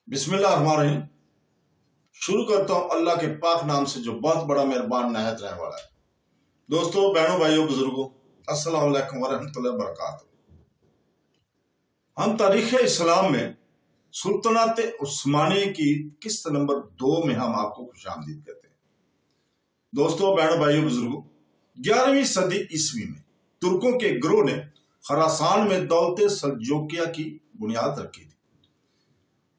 بسم اللہ الرحمن الرحیم۔ شروع کرتا ہوں اللہ کے پاک نام سے جو بہت بڑا مہربان نہایت رحم والا ہے۔ دوستو، بہنوں، بھائیوں، بزرگوں، السلام علیکم ورحمۃ اللہ وبرکاتہ۔ ہم تاریخ اسلام میں سلطنت عثمانی کی قسط نمبر 2 میں ہم آپ کو خوش آمدید کہتے ہیں۔ دوستو، بہنوں، بھائیوں، بزرگوں، 11ویں صدی عیسوی میں ترکوں کے گروہ نے خراسان میں دولت سلجوقیہ کی بنیاد رکھی تھی۔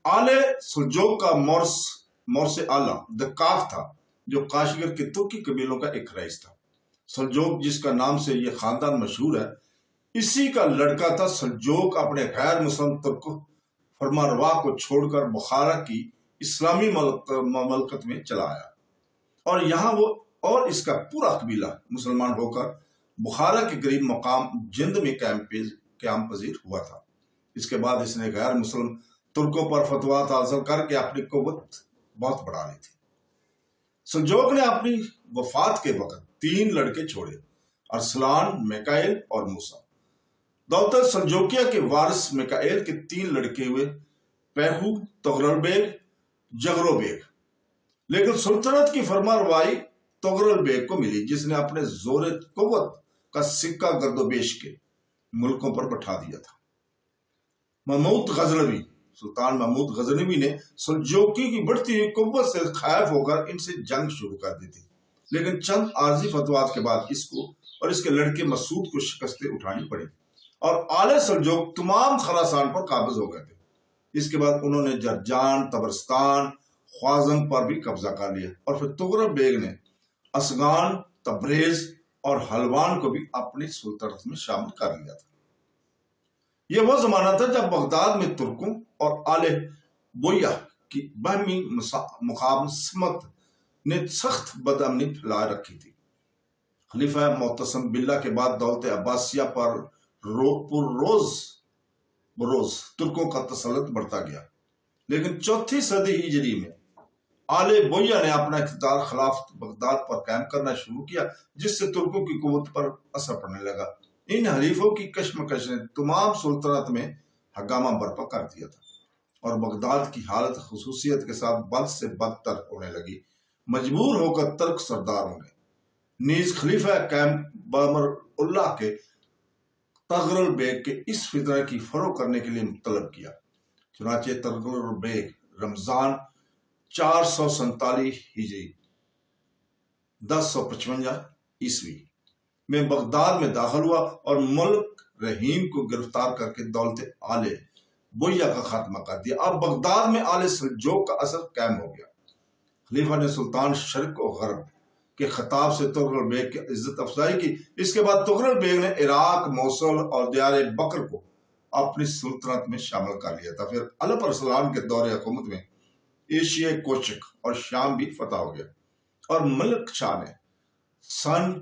آل سلجوق کا مورس اعلیٰ دکاک تھا، جو کاشگر کے ترکی قبیلوں کا ایک رئیس تھا۔ سلجوق، جس کا نام سے یہ خاندان مشہور ہے، اسی کا لڑکا تھا۔ سلجوق اپنے غیر مسلم ترک فرمانروا کو چھوڑ کر بخارا کی اسلامی مملکت میں چلا آیا، اور یہاں وہ اور اس کا پورا قبیلہ مسلمان ہو کر بخارا کے قریب مقام جند میں قیام پذیر ہوا تھا۔ اس کے بعد اس نے غیر مسلم ترکوں پر فتوحات حاصل کر کے اپنی قوت بہت بڑھا لی تھی۔ سلجوق نے اپنی وفات کے وقت 3 لڑکے چھوڑے: ارسلان، میکائیل اور موسیٰ۔ دولت سلجوقیہ کے وارث میکائیل کے 3 لڑکے ہوئے: پیخو، تغرل بیگ، جغرو بیگ۔ لیکن سلطنت کی فرمانروائی تغرل بیگ کو ملی، جس نے اپنے زور قوت کا سکہ گرد و بیش کے ملکوں پر بٹھا دیا تھا۔ سلطان محمود غزنوی نے سلجوقی کی بڑھتی ہوئی قوت سے خائف ہو کر ان سے جنگ شروع کر دی تھی، لیکن چند عارضی فتوحات کے بعد اس کو اور اس کے لڑکے مسعود کو شکستیں اٹھانی پڑی، اور آل سلجوق تمام خراسان پر قابض ہو گئے تھے۔ اس کے بعد انہوں نے جرجان، طبرستان، خوازن پر بھی قبضہ کر لیا، اور پھر تغرل بیگ نے اسگان، تبریز اور حلوان کو بھی اپنی سلطنت میں شامل کر لیا تھا۔ یہ وہ زمانہ تھا جب بغداد میں ترکوں اور آل بویہ کی باہمی مخاصمت نے سخت بدامنی پھیلا رکھی تھی۔ خلیفہ معتصم باللہ کے بعد دولت عباسیہ پر بروز ترکوں کا تسلط بڑھتا گیا، لیکن 4 صدی ہجری میں آل بویہ نے اپنا اقتدار خلافت بغداد پر قائم کرنا شروع کیا، جس سے ترکوں کی قوت پر اثر پڑنے لگا۔ ان حریفوں کی کشمکش نے تمام سلطنت میں ہنگامہ برپا کر دیا تھا، اور بغداد کی حالت خصوصیت کے ساتھ بد سے بدتر ہونے لگی۔ مجبور ہو کر ترک سرداروں نے نیز خلیفہ قائم بامر اللہ کے تغرل بیگ کے اس فتنہ کی فروغ کرنے کے لیے طلب کیا۔ چنانچہ تغرل بیگ رمضان 447 ہجری 1055 عیسوی میں بغداد میں داخل ہوا، اور ملک رحیم کو گرفتار کر کے دولت آل بویہ کا خاتمہ کر دیا۔ اب بغداد میں آل سلجوق کا اثر قائم ہو گیا۔ خلیفہ نے سلطان شرق و غرب کے خطاب سے تغرل بیگ کی عزت افزائی کی۔ اس کے بعد تغرل بیگ نے عراق، موصل اور دیار بکر کو اپنی سلطنت میں شامل کر لیا تھا۔ پھر الپ ارسلان کے دور حکومت میں ایشیا کوچک اور شام بھی فتح ہو گیا، اور ملک شاہ نے سن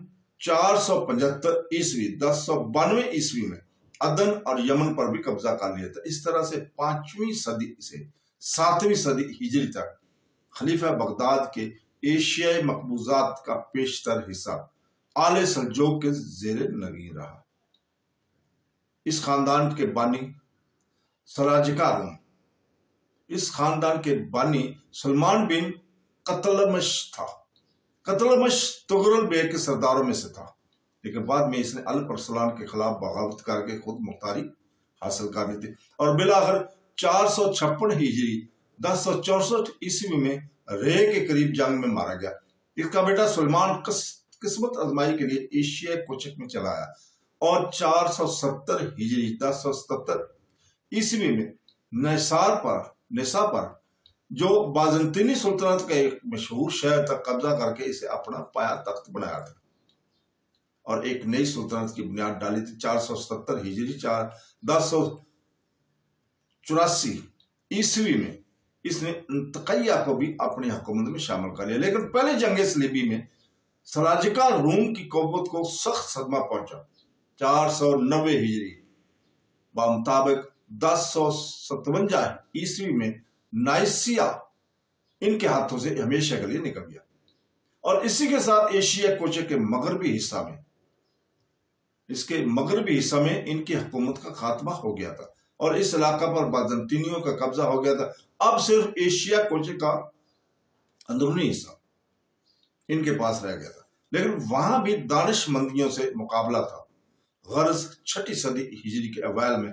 475 عیسوی 1092 عیسوی میں عدن اور یمن پر بھی قبضہ کر لیا تھا۔ اس طرح سے 5ویں صدی سے 7ویں صدی ہجری تک خلیفہ بغداد کے ایشیائی مقبوضات کا بیشتر حصہ آل سلجوق کے زیر نگین رہا۔ اس خاندان کے بانی سلاجقہ روم، اس خاندان کے بانی سلمان بن قتلمش تھا۔ قتلمش تغرل بیگ کے سرداروں میں سے تھا، لیکن بعد میں اس نے الپ ارسلان کے خلاف بغاوت کر کے خود مختاری حاصل کر لی تھی، اور بالآخر 456 ہجری 1064 عیسوی میں رے کے قریب جنگ میں مارا گیا۔ اس کا بیٹا سلیمان قسمت آزمائی کے لیے ایشیا کوچک میں چلا آیا، اور 470 ہجری 1077 عیسوی میں نیسا پر جو بازنطینی سلطنت کا ایک مشہور شہر تک قبضہ کر کے اسے اپنا پایا تخت بنایا تھا، اور ایک نئی سلطنت کی بنیاد ڈالی تھی۔ 470 ہجری 1084 عیسوی میں اس نے انطاکیہ کو بھی اپنی حکومت میں شامل کر لیا، لیکن پہلے جنگ صلیبی میں سلاجقہ روم کی قوت کو سخت صدمہ پہنچا۔ 490 ہجری بمطابق 1057 عیسوی میں نائسیا ان کے ہاتھوں سے ہمیشہ کے لیے نکل گیا، اور اسی کے ساتھ ایشیا کوچک کے مغربی حصہ میں ان کی حکومت کا خاتمہ ہو گیا تھا۔ اور اس علاقہ پر بازنطینیوں کا قبضہ ہو گیا تھا۔ اب صرف ایشیا کوچے کا اندرونی حصہ ان کے پاس رہ گیا تھا، لیکن وہاں بھی دانش مندیوں سے مقابلہ تھا۔ غرض 6 صدی ہجری کے اوائل میں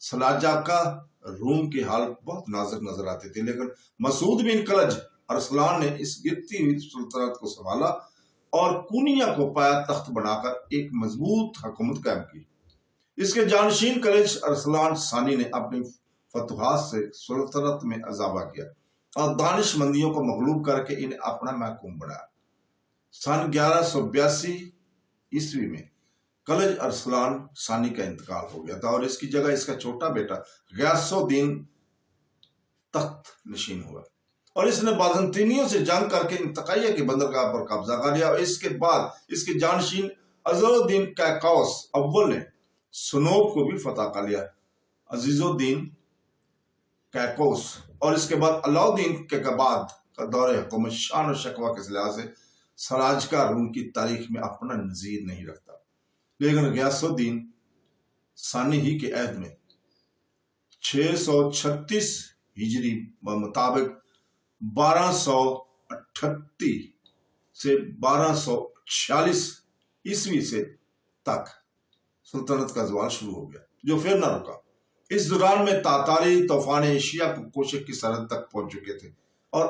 سلاجقہ روم کی حالت بہت نازک نظر آتی تھی، لیکن مسعود بن کلج ارسلان نے اس گرتی ہوئی سلطنت کو سنبھالا اور کونیا کو پایا تخت بنا کر ایک مضبوط حکومت قائم کی۔ اس کے جانشین کلج ارسلان ثانی نے اپنی فتوحات سے سلطنت میں اضافہ کیا اور دانش مندیوں کو مغلوب کر کے انہیں اپنا محکوم بنایا۔ سن 1182 عیسوی میں کلج ارسلان ثانی کا انتقال ہو گیا تھا اور اس کی جگہ اس کا چھوٹا بیٹا غیاث الدین تخت نشین ہوا، اور اس نے بازنطینیوں سے جنگ کر کے انتقائیہ کی بندرگاہ پر قبضہ کر لیا، اور اس کے بعد اس کے جانشین عزیز الدین کیقوس اول نے سنوب کو بھی فتح کر لیا۔ عزیز الدین کیقوس اور اس کے بعد علاؤدین کے بعد کا دور حکومت شان و شکوہ کے لحاظ سے سلاجقہ روم کی تاریخ میں اپنا نظیر نہیں رکھتا، لیکن غیاث الدین ثانی ہی کے عہد میں 636 ہجری مطابق 1238 سے 1246 عیسوی سے تک سلطنت کا زوال شروع ہو گیا، جو پھر نہ رکا۔ اس دوران میں تاتاری طوفان ایشیا کو کوشک کی سرحد تک پہنچ چکے تھے اور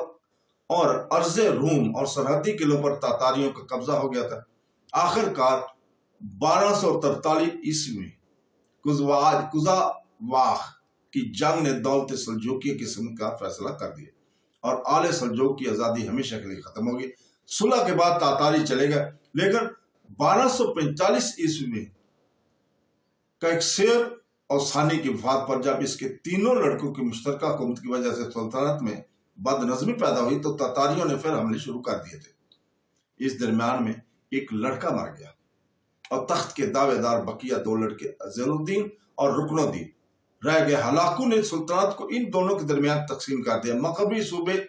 ارض روم اور سرحدی قلعوں پر تاتاریوں کا قبضہ ہو گیا تھا۔ آخر کار 1243 عیسوی میں قزواخ کی جنگ نے دولت سلجوقیہ کی سمت کا فیصلہ کر دیا اور آل سلجوق کی آزادی ہمیشہ کے لیے ختم ہوگی۔ صلح کے بعد تاتاری چلے گئے، لیکن 1245 عیسوی میں کیکسیر اور ثانی کی وفات پر جب اس کے تینوں لڑکوں کی مشترکہ حکومت کی وجہ سے سلطنت میں بد نظمی پیدا ہوئی تو تاتاریوں نے پھر حملے شروع کر دیے تھے۔ اس درمیان میں ایک لڑکا مر گیا اور تخت کے دعوے دار بقیہ 2 لڑکے عزیز الدین اور رکن الدین رہ گئے۔ ہلاکو نے سلطنت کو ان دونوں کے درمیان تقسیم کر دیا، مغربی صوبے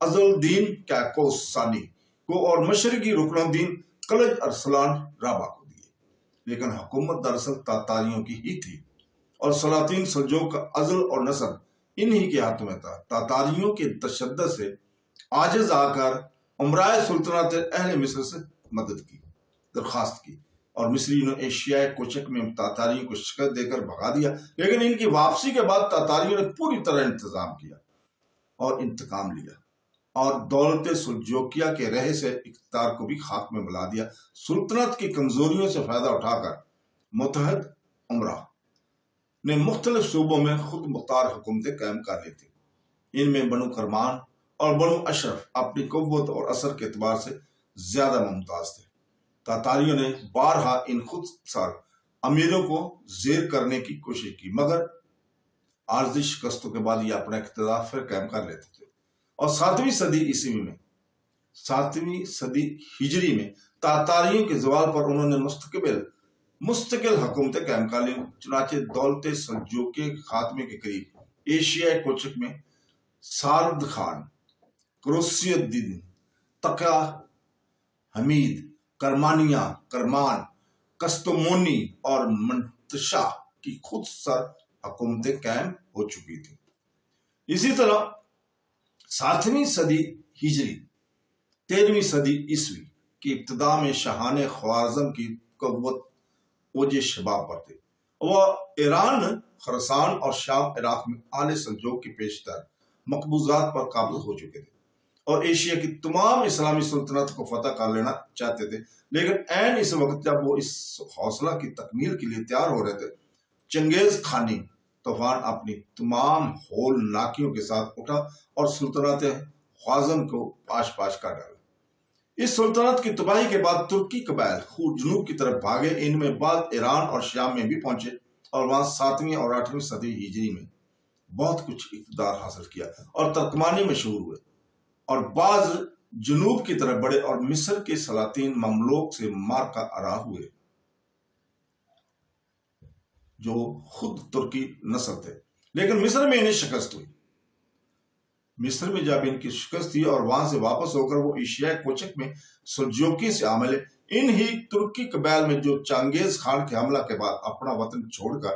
عزیز الدین کیقوس ثانی کو اور مشرقی رکن الدین کلج ارسلان رابع کو دیے، لیکن حکومت دراصل تاتاریوں کی ہی تھی اور سلاطین سلجوق کا عزل اور نسل انہی کے ہاتھوں میں تھا۔ تاتاریوں کے تشدد سے عاجز آ کر امرائے سلطنت اہل مصر سے مدد کی درخواست کی اور مصریوں نے ایشیائے کوچک میں تاتاریوں کو شکست دے کر بھگا دیا، لیکن ان کی واپسی کے بعد تاتاریوں نے پوری طرح انتظام کیا اور انتقام لیا اور دولت سلجوقیہ کے رہے سے اقتدار کو بھی خاک میں ملا دیا۔ سلطنت کی کمزوریوں سے فائدہ اٹھا کر متحد امرا نے مختلف صوبوں میں خود مختار حکومتیں قائم کر لی تھیں۔ ان میں بنو کرمان اور بنو اشرف اپنی قوت اور اثر کے اعتبار سے زیادہ ممتاز تھے۔ تاتاریوں نے بارہا ان خود سار امیروں کو زیر کرنے کی کوشش کی، مگر عارضی شکستوں کے بعد یہ اپنا اقتدار پھر قائم کر لیتے تھے، اور 7ویں صدی عیسوی میں 7ویں صدی ہجری میں تاتاریوں کے زوال پر انہوں نے مستقل حکومتیں قائم کر لی۔ چنانچہ دولت سلجوقیہ کے خاتمے کے قریب ایشیائے کوچک میں سارد خان، کروسی الدین، تقیہ حمید، کرمان، کستمونی اور منتشا کی خود سر حکومتیں قائم ہو چکی تھیں۔ اسی طرح 7ویں صدی ہجری 13ویں صدی عیسوی کی ابتدا میں شاہان خوارزم کی قوت اوج شباب پر تھے۔ وہ ایران، خراسان اور شام عراق میں آل سلجوق کی پیشتر مقبوضات پر قابض ہو چکے تھے اور ایشیا کی تمام اسلامی سلطنت کو فتح کر لینا چاہتے تھے، لیکن عین اس وقت جب وہ اس حوصلہ کی تکمیل کے لیے تیار ہو رہے تھے، چنگیز خانی طوفان اپنی تمام ہول ناکیوں کے ساتھ اٹھا اور سلطنت خوارزم کو پاش پاش کر ڈالا۔ اس سلطنت کی تباہی کے بعد ترکی قبائل خود جنوب کی طرف بھاگے، ان میں بعض ایران اور شام میں بھی پہنچے اور وہاں 7ویں اور 8ویں صدی ہجری میں بہت کچھ اقتدار حاصل کیا اور ترکمانی مشہور ہوئے، اور بعض جنوب کی طرف بڑھے اور مصر کے سلاطین مملوک سے مار کا آراہ ہوئے جو خود ترکی نسل تھے، لیکن مصر میں انہیں شکست ہوئی۔ مصر میں جب ان کی شکست تھی اور وہاں سے واپس ہو کر وہ ایشیائے کوچک میں سلجوقی سے عاملے، ان ہی ترکی قبائل میں جو چنگیز خان کے حملہ کے بعد اپنا وطن چھوڑ کر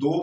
2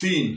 3